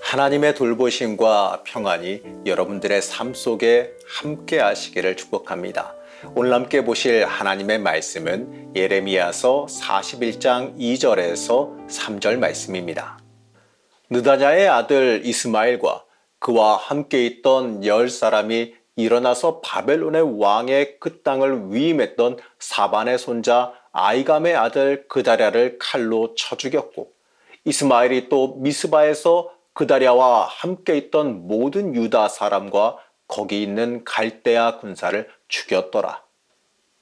하나님의 돌보심과 평안이 여러분들의 삶 속에 함께 하시기를 축복합니다. 오늘 함께 보실 하나님의 말씀은 예레미야서 41장 2절에서 3절 말씀입니다. 느다냐의 아들 이스마엘과 그와 함께 있던 10사람이 일어나서 바벨론의 왕의 그 땅을 위임했던 사반의 손자 아이감의 아들 그다랴를 칼로 쳐 죽였고, 이스마엘이 또 미스바에서 그다랴와 함께 있던 모든 유다 사람과 거기 있는 갈대아 군사를 죽였더라.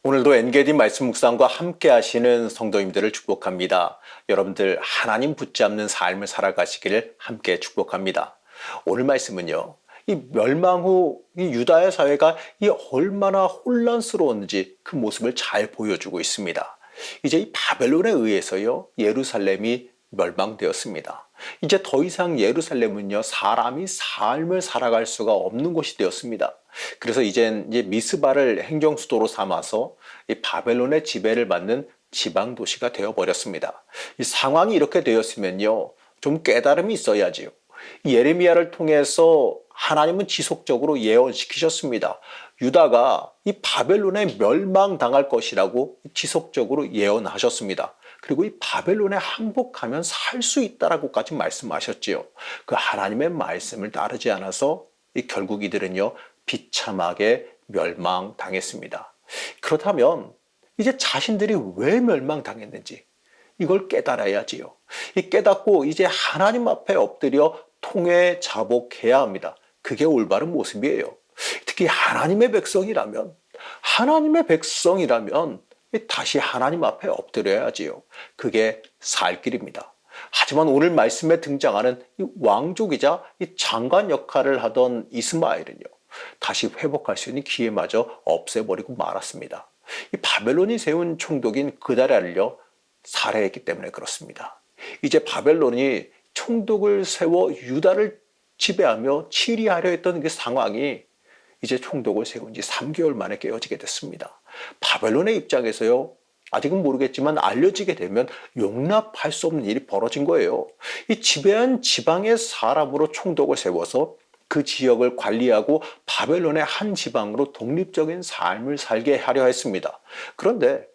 오늘도 엔게디 말씀 묵상과 함께 하시는 성도님들을 축복합니다. 여러분들 하나님 붙잡는 삶을 살아가시기를 함께 축복합니다. 오늘 말씀은요, 이 멸망 후 이 유다의 사회가 얼마나 혼란스러웠는지 그 모습을 잘 보여주고 있습니다. 이제 이 바벨론에 의해서요, 예루살렘이 멸망되었습니다. 이제 더 이상 예루살렘은요, 사람이 삶을 살아갈 수가 없는 곳이 되었습니다. 그래서 이제 미스바를 행정수도로 삼아서 이 바벨론의 지배를 받는 지방 도시가 되어버렸습니다. 이 상황이 이렇게 되었으면요, 좀 깨달음이 있어야지요. 예레미야를 통해서 하나님은 지속적으로 예언시키셨습니다. 유다가 이 바벨론에 멸망당할 것이라고 지속적으로 예언하셨습니다. 그리고 이 바벨론에 항복하면 살 수 있다라고까지 말씀하셨지요. 그 하나님의 말씀을 따르지 않아서 결국 이들은요, 비참하게 멸망당했습니다. 그렇다면 이제 자신들이 왜 멸망당했는지 이걸 깨달아야지요. 이 깨닫고 이제 하나님 앞에 엎드려 통회 자복해야 합니다. 그게 올바른 모습이에요. 특히 하나님의 백성이라면 다시 하나님 앞에 엎드려야지요. 그게 살 길입니다. 하지만 오늘 말씀에 등장하는 이 왕족이자 이 장관 역할을 하던 이스마엘은요, 다시 회복할 수 있는 기회마저 없애버리고 말았습니다. 이 바벨론이 세운 총독인 그다랴를요, 살해했기 때문에 그렇습니다. 이제 바벨론이 총독을 세워 유다를 지배하며 치리하려 했던 그 상황이 이제 총독을 세운 지 3개월 만에 깨어지게 됐습니다. 바벨론의 입장에서요, 아직은 모르겠지만 알려지게 되면 용납할 수 없는 일이 벌어진 거예요. 이 지배한 지방의 사람으로 총독을 세워서 그 지역을 관리하고 바벨론의 한 지방으로 독립적인 삶을 살게 하려 했습니다. 그런데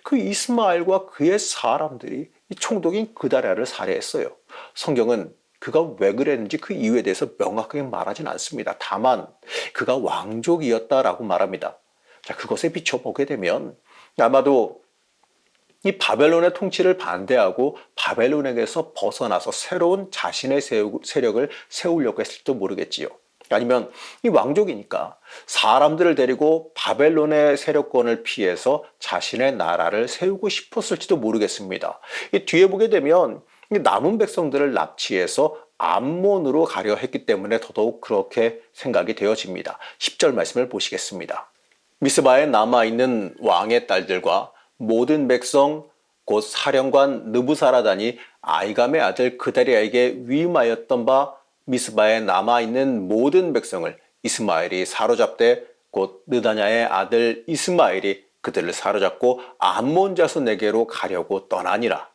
그 이스마엘과 그의 사람들이 이 총독인 그다랴를 살해했어요. 성경은 그가 왜 그랬는지 그 이유에 대해서 명확하게 말하진 않습니다. 다만 그가 왕족이었다라고 말합니다. 자, 그것에 비춰보게 되면 아마도 이 바벨론의 통치를 반대하고 바벨론에게서 벗어나서 새로운 자신의 세력을 세우려고 했을지도 모르겠지요. 아니면 이 왕족이니까 사람들을 데리고 바벨론의 세력권을 피해서 자신의 나라를 세우고 싶었을지도 모르겠습니다. 이 뒤에 보게 되면 남은 백성들을 납치해서 암몬으로 가려 했기 때문에 더더욱 그렇게 생각이 되어집니다. 10절 말씀을 보시겠습니다. 미스바에 남아있는 왕의 딸들과 모든 백성 곧 사령관 느부사라단이 아이감의 아들 그다랴에게 위임하였던 바 미스바에 남아있는 모든 백성을 이스마엘이 사로잡되 곧 느다냐의 아들 이스마엘이 그들을 사로잡고 암몬 자손에게로 가려고 떠나니라.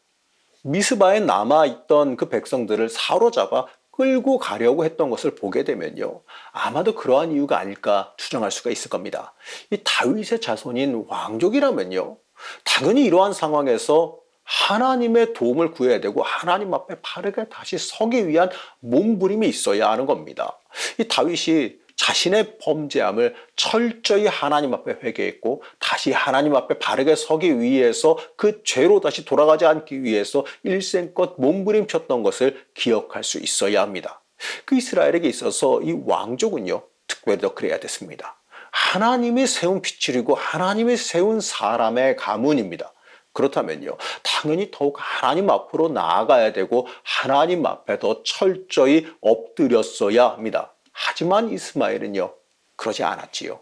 미스바에 남아있던 그 백성들을 사로잡아 끌고 가려고 했던 것을 보게 되면요, 아마도 그러한 이유가 아닐까 추정할 수가 있을 겁니다. 이 다윗의 자손인 왕족이라면요, 당연히 이러한 상황에서 하나님의 도움을 구해야 되고 하나님 앞에 바르게 다시 서기 위한 몸부림이 있어야 하는 겁니다. 이 다윗이 자신의 범죄함을 철저히 하나님 앞에 회개했고 다시 하나님 앞에 바르게 서기 위해서 그 죄로 다시 돌아가지 않기 위해서 일생껏 몸부림쳤던 것을 기억할 수 있어야 합니다. 그 이스라엘에게 있어서 이 왕족은요, 특별히 더 그래야 됐습니다. 하나님이 세운 핏줄이고 하나님이 세운 사람의 가문입니다. 그렇다면요, 당연히 더욱 하나님 앞으로 나아가야 되고 하나님 앞에 더 철저히 엎드렸어야 합니다. 하지만 이스마엘은요, 그러지 않았지요.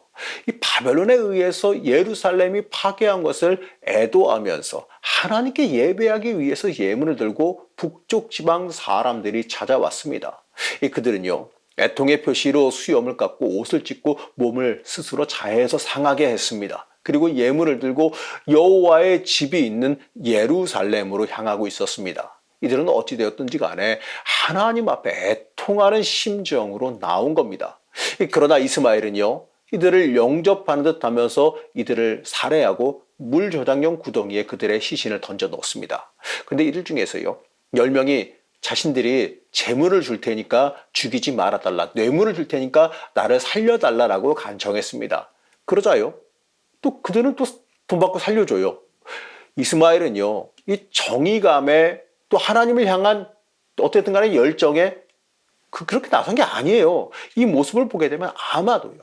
이 바벨론에 의해서 예루살렘이 파괴한 것을 애도하면서 하나님께 예배하기 위해서 예물을 들고 북쪽 지방 사람들이 찾아왔습니다. 그들은요, 애통의 표시로 수염을 깎고 옷을 찢고 몸을 스스로 자해해서 상하게 했습니다. 그리고 예물을 들고 여호와의 집이 있는 예루살렘으로 향하고 있었습니다. 이들은 어찌되었든지 간에 하나님 앞에 통하는 심정으로 나온 겁니다. 그러나 이스마엘은요, 이들을 영접하는 듯 하면서 이들을 살해하고 물 저장용 구덩이에 그들의 시신을 던져 넣습니다. 근데 이들 중에서요, 10명이 자신들이 재물을 줄 테니까 죽이지 말아달라, 뇌물을 줄 테니까 나를 살려달라라고 간청했습니다. 그러자요, 또 그들은 또 돈 받고 살려줘요. 이스마엘은요, 이 정의감에 또 하나님을 향한 어쨌든 간에 열정에 그렇게 나선 게 아니에요. 이 모습을 보게 되면 아마도요,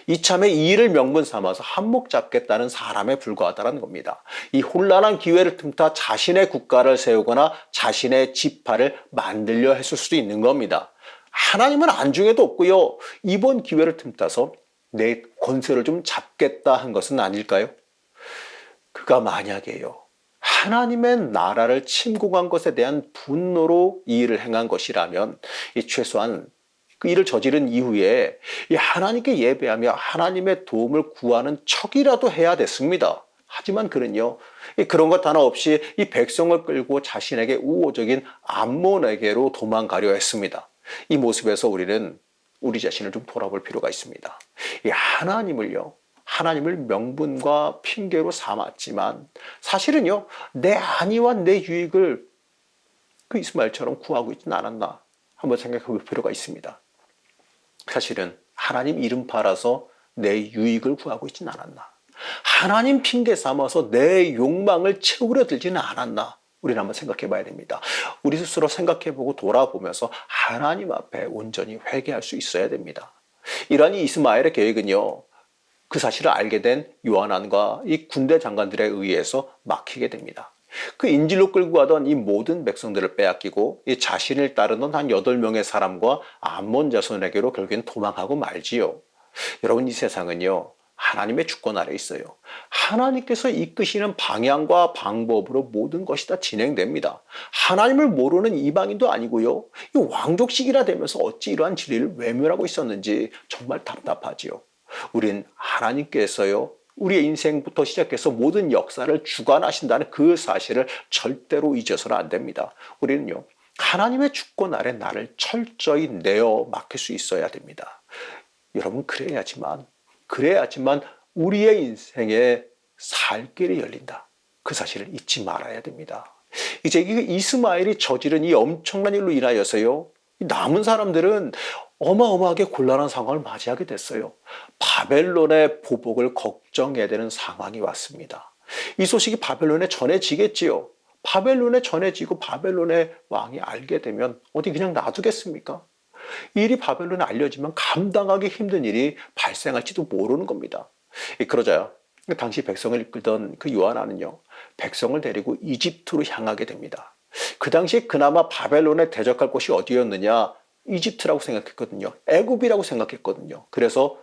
이참에 이 일을 명분 삼아서 한몫 잡겠다는 사람에 불과하다는 겁니다. 이 혼란한 기회를 틈타 자신의 국가를 세우거나 자신의 지파를 만들려 했을 수도 있는 겁니다. 하나님은 안중에도 없고요, 이번 기회를 틈타서 내 권세를 좀 잡겠다 한 것은 아닐까요? 그가 만약에요, 하나님의 나라를 침공한 것에 대한 분노로 이 일을 행한 것이라면 최소한 그 일을 저지른 이후에 하나님께 예배하며 하나님의 도움을 구하는 척이라도 해야 됐습니다. 하지만 그는요, 그런 것 하나 없이 이 백성을 끌고 자신에게 우호적인 암몬에게로 도망가려 했습니다. 이 모습에서 우리는 우리 자신을 좀 돌아볼 필요가 있습니다. 하나님을 명분과 핑계로 삼았지만 사실은요, 내 안위와 내 유익을 그 이스마엘처럼 구하고 있지는 않았나 한번 생각해 볼 필요가 있습니다. 사실은 하나님 이름 팔아서 내 유익을 구하고 있지는 않았나, 하나님 핑계 삼아서 내 욕망을 채우려 들지는 않았나, 우리는 한번 생각해 봐야 됩니다. 우리 스스로 생각해 보고 돌아보면서 하나님 앞에 온전히 회개할 수 있어야 됩니다. 이러한 이스마엘의 계획은요, 그 사실을 알게 된 요하난과 이 군대 장관들에 의해서 막히게 됩니다. 그 인질로 끌고 가던 이 모든 백성들을 빼앗기고 이 자신을 따르던 한 8명의 사람과 암몬 자손에게로 결국엔 도망하고 말지요. 여러분, 이 세상은요, 하나님의 주권 아래 있어요. 하나님께서 이끄시는 방향과 방법으로 모든 것이 다 진행됩니다. 하나님을 모르는 이방인도 아니고요, 이 왕족식이라 되면서 어찌 이러한 진리를 외면하고 있었는지 정말 답답하지요. 우린 하나님께서요, 우리의 인생부터 시작해서 모든 역사를 주관하신다는 그 사실을 절대로 잊어서는 안 됩니다. 우리는요, 하나님의 주권 아래 나를 철저히 내어 맡길 수 있어야 됩니다. 여러분, 그래야지만 우리의 인생에 살 길이 열린다, 그 사실을 잊지 말아야 됩니다. 이제 이스마엘이 저지른 이 엄청난 일로 인하여서요, 남은 사람들은 어마어마하게 곤란한 상황을 맞이하게 됐어요. 바벨론의 보복을 걱정해야 되는 상황이 왔습니다. 이 소식이 바벨론에 전해지겠지요. 바벨론에 전해지고 바벨론의 왕이 알게 되면 어디 그냥 놔두겠습니까? 이 일이 바벨론에 알려지면 감당하기 힘든 일이 발생할지도 모르는 겁니다. 그러자 당시 백성을 이끌던 그 요하나는요, 백성을 데리고 이집트로 향하게 됩니다. 그 당시에 그나마 바벨론에 대적할 곳이 어디였느냐? 이집트라고 생각했거든요. 애굽이라고 생각했거든요. 그래서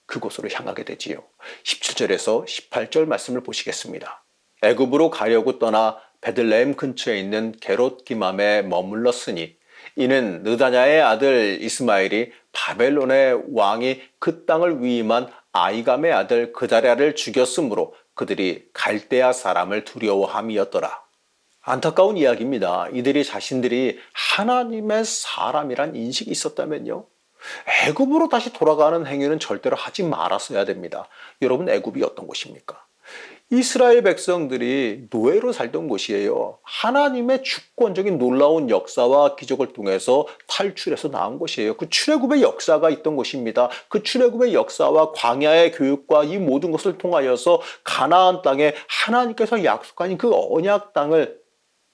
그곳으로 향하게 되지요. 17절에서 18절 말씀을 보시겠습니다. 애굽으로 가려고 떠나 베들레헴 근처에 있는 게롯기맘에 머물렀으니 이는 느다냐의 아들 이스마엘이 바벨론의 왕이 그 땅을 위임한 아이감의 아들 그다랴를 죽였으므로 그들이 갈대아 사람을 두려워함이었더라. 안타까운 이야기입니다. 이들이 자신들이 하나님의 사람이란 인식이 있었다면요, 애굽으로 다시 돌아가는 행위는 절대로 하지 말았어야 됩니다. 여러분, 애굽이 어떤 곳입니까? 이스라엘 백성들이 노예로 살던 곳이에요. 하나님의 주권적인 놀라운 역사와 기적을 통해서 탈출해서 나온 곳이에요. 그 출애굽의 역사가 있던 곳입니다. 그 출애굽의 역사와 광야의 교육과 이 모든 것을 통하여서 가나안 땅에 하나님께서 약속하신 그 언약 땅을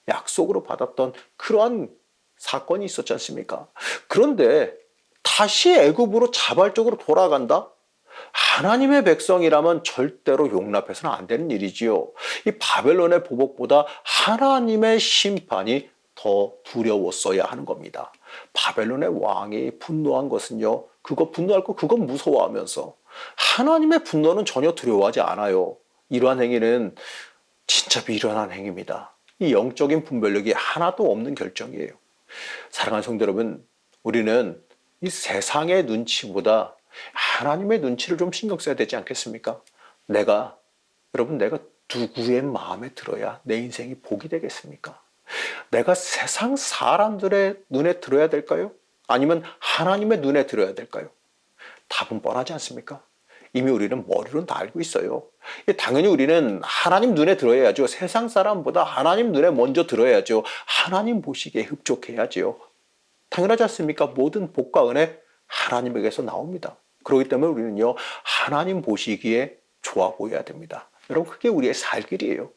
약속으로 받았던 그러한 사건이 있었지 않습니까? 그런데 다시 애굽으로 자발적으로 돌아간다? 하나님의 백성이라면 절대로 용납해서는 안 되는 일이지요. 이 바벨론의 보복보다 하나님의 심판이 더 두려웠어야 하는 겁니다. 바벨론의 왕이 분노한 것은요, 분노할 거 그건 무서워하면서 하나님의 분노는 전혀 두려워하지 않아요. 이러한 행위는 진짜 미련한 행위입니다. 이 영적인 분별력이 하나도 없는 결정이에요. 사랑하는 성도 여러분, 우리는 이 세상의 눈치보다 하나님의 눈치를 좀 신경 써야 되지 않겠습니까? 내가 누구의 마음에 들어야 내 인생이 복이 되겠습니까? 내가 세상 사람들의 눈에 들어야 될까요? 아니면 하나님의 눈에 들어야 될까요? 답은 뻔하지 않습니까? 이미 우리는 머리로는 다 알고 있어요. 당연히 우리는 하나님 눈에 들어야죠. 세상 사람보다 하나님 눈에 먼저 들어야죠. 하나님 보시기에 흡족해야죠. 당연하지 않습니까? 모든 복과 은혜 하나님에게서 나옵니다. 그렇기 때문에 우리는요, 하나님 보시기에 좋아 보여야 됩니다. 여러분, 그게 우리의 살 길이에요.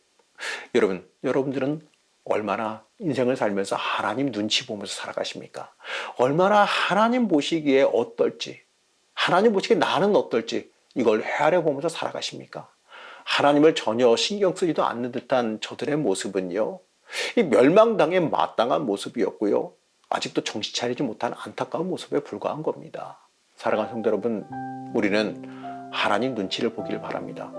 여러분들은 얼마나 인생을 살면서 하나님 눈치 보면서 살아가십니까? 얼마나 하나님 보시기에 어떨지, 하나님 보시기에 나는 어떨지 이걸 헤아려 보면서 살아가십니까? 하나님을 전혀 신경 쓰지도 않는 듯한 저들의 모습은요, 이 멸망당에 마땅한 모습이었고요, 아직도 정신 차리지 못한 안타까운 모습에 불과한 겁니다. 사랑하는 성도 여러분, 우리는 하나님 눈치를 보기를 바랍니다.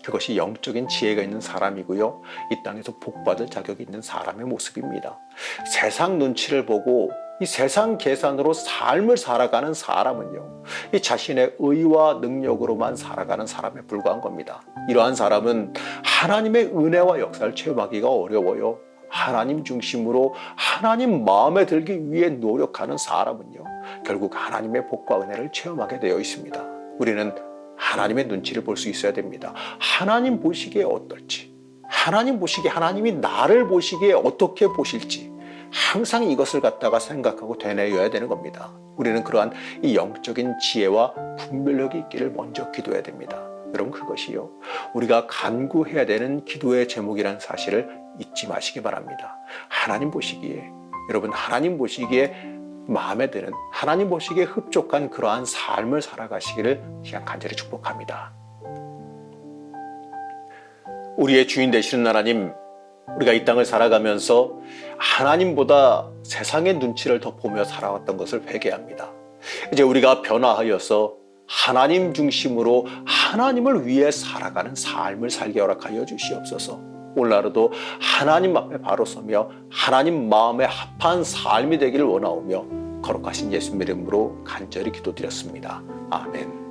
그것이 영적인 지혜가 있는 사람이고요, 이 땅에서 복받을 자격이 있는 사람의 모습입니다. 세상 눈치를 보고 이 세상 계산으로 삶을 살아가는 사람은요, 이 자신의 의와 능력으로만 살아가는 사람에 불과한 겁니다. 이러한 사람은 하나님의 은혜와 역사를 체험하기가 어려워요. 하나님 중심으로 하나님 마음에 들기 위해 노력하는 사람은요, 결국 하나님의 복과 은혜를 체험하게 되어 있습니다. 우리는 하나님의 눈치를 볼 수 있어야 됩니다. 하나님 보시기에 어떨지, 하나님 보시기에, 하나님이 나를 보시기에 어떻게 보실지 항상 이것을 갖다가 생각하고 되뇌어야 되는 겁니다. 우리는 그러한 이 영적인 지혜와 분별력이 있기를 먼저 기도해야 됩니다. 여러분, 그것이요, 우리가 간구해야 되는 기도의 제목이라는 사실을 잊지 마시기 바랍니다. 하나님 보시기에, 여러분, 하나님 보시기에 마음에 드는, 하나님 보시기에 흡족한 그러한 삶을 살아가시기를 그냥 간절히 축복합니다. 우리의 주인 되시는 하나님, 우리가 이 땅을 살아가면서 하나님보다 세상의 눈치를 더 보며 살아왔던 것을 회개합니다. 이제 우리가 변화하여서 하나님 중심으로 하나님을 위해 살아가는 삶을 살게 허락하여 주시옵소서. 오늘날도 하나님 앞에 바로 서며 하나님 마음에 합한 삶이 되기를 원하오며 거룩하신 예수님 이름으로 간절히 기도드렸습니다. 아멘.